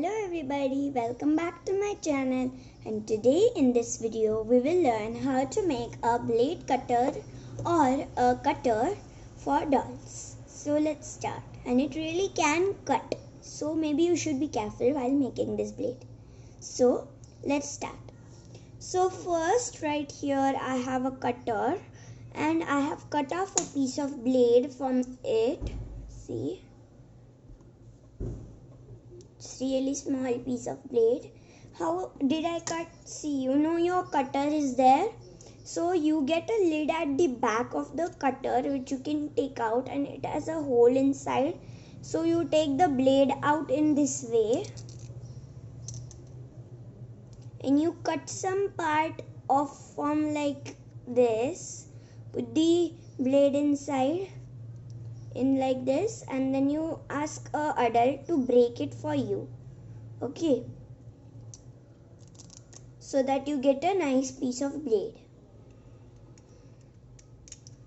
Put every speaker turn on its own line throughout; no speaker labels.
Hello everybody, welcome back to my channel, and today in this video we will learn how to make a blade cutter or a cutter for dolls. So let's start. And it really can cut, so maybe you should be careful while making this blade. So let's start. So first, right here I have a cutter and I have cut off a piece of blade from it. See, it's really small piece of blade. How did I cut? See, your cutter is there, so you get a lid at the back of the cutter which you can take out, and it has a hole inside. So you take the blade out in this way and you cut some part off from like this. Put the blade inside in like this, and then you ask a adult to break it for you. Okay, so that you get a nice piece of blade.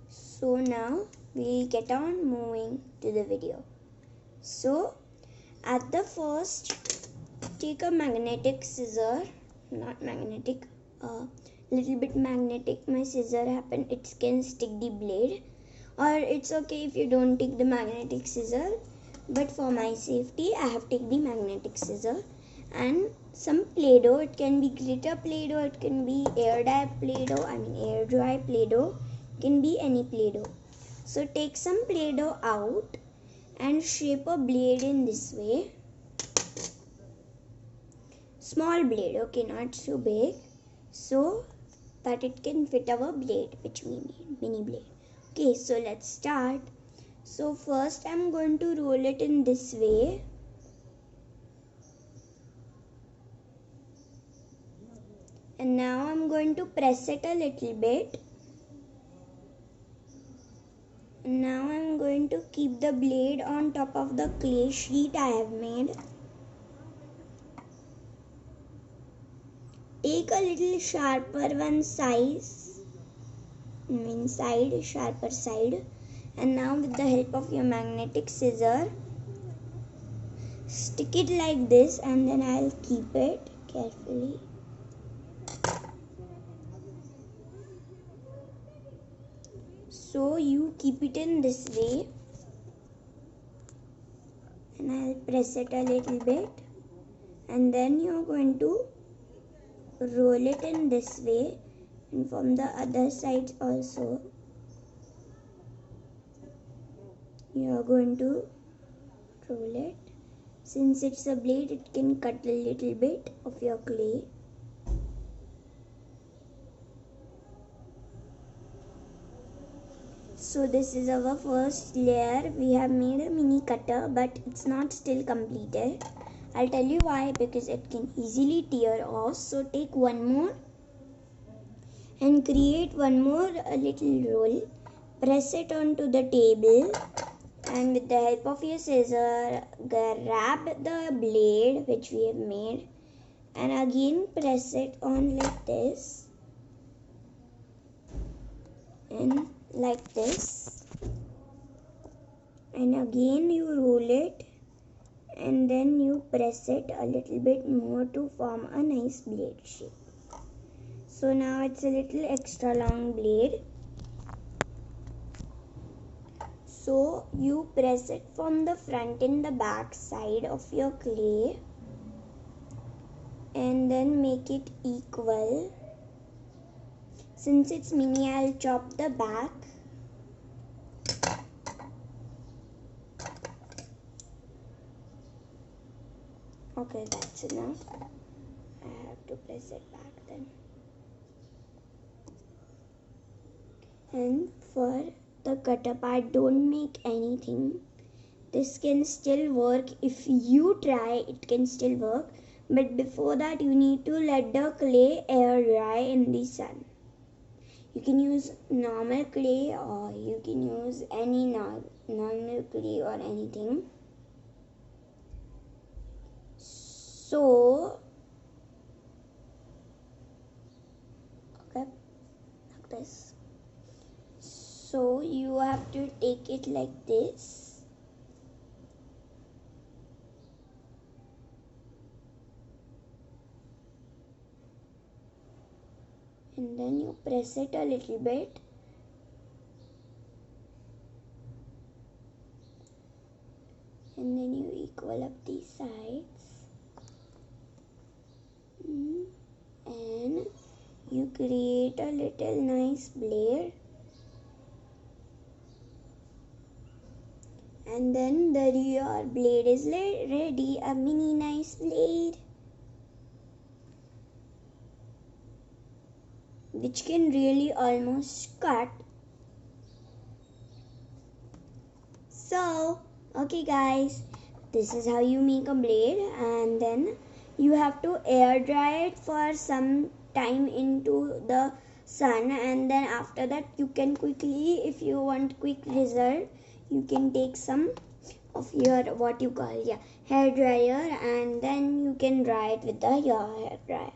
So now we get on moving to the video. So at the first, take a magnetic scissor, not magnetic, little bit magnetic. My scissor happened, it can stick the blade, or it's okay if you don't take the magnetic scissor, but for my safety I have taken the magnetic scissor. And some Play-Doh, it can be glitter Play-Doh, it can be air dry Play-Doh, air dry Play-Doh, it can be any Play-Doh. So take some Play-Doh out and shape a blade in this way. Small blade, okay, not so big, so that it can fit our blade which we need, mini blade. Okay, so let's start. So first I'm going to roll it in this way. And now I'm going to press it a little bit. And now I'm going to keep the blade on top of the clay sheet I have made. Take a little sharper one sharper side. And now with the help of your magnetic scissor, stick it like this, and then I'll keep it carefully. So you keep it in this way, and I'll press it a little bit, and then you're going to roll it in this way, and from the other side also you are going to roll it. Since it's a blade, it can cut a little bit of your clay. So this is our first layer. We have made a mini cutter, but it's not still completed. I'll tell you why, because it can easily tear off. So take one more and create one more little roll. Press it onto the table, and with the help of your scissor, grab the blade which we have made, and again press it on like this and like this, and again you roll it, and then you press it a little bit more to form a nice blade shape. So now it's a little extra long blade. So you press it from the front and the back side of your clay, and then make it equal. Since it's mini, I'll chop the back. Okay, that's enough. I have to press it back then. And for the cutter part, don't make anything. This can still work. If you try, it can still work. But before that, you need to let the clay air dry in the sun. You can use normal clay, or you can use any normal clay or anything. So, okay, like this. So you have to take it like this. and then you press it a little bit. And then you equal up these sides. And you create a little nice blade. And then your blade is ready, a mini nice blade, which can really almost cut. So, okay guys, this is how you make a blade, and then you have to air dry it for some time into the sun, and then after that you can quickly, if you want quick result, you can take some of your hair dryer, and then you can dry it with your hair dryer.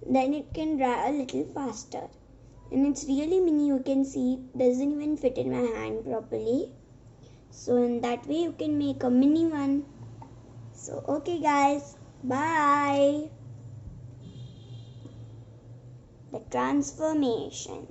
Then it can dry a little faster, and it's really mini. You can see it doesn't even fit in my hand properly. So in that way you can make a mini one. So okay guys, bye. The transformation.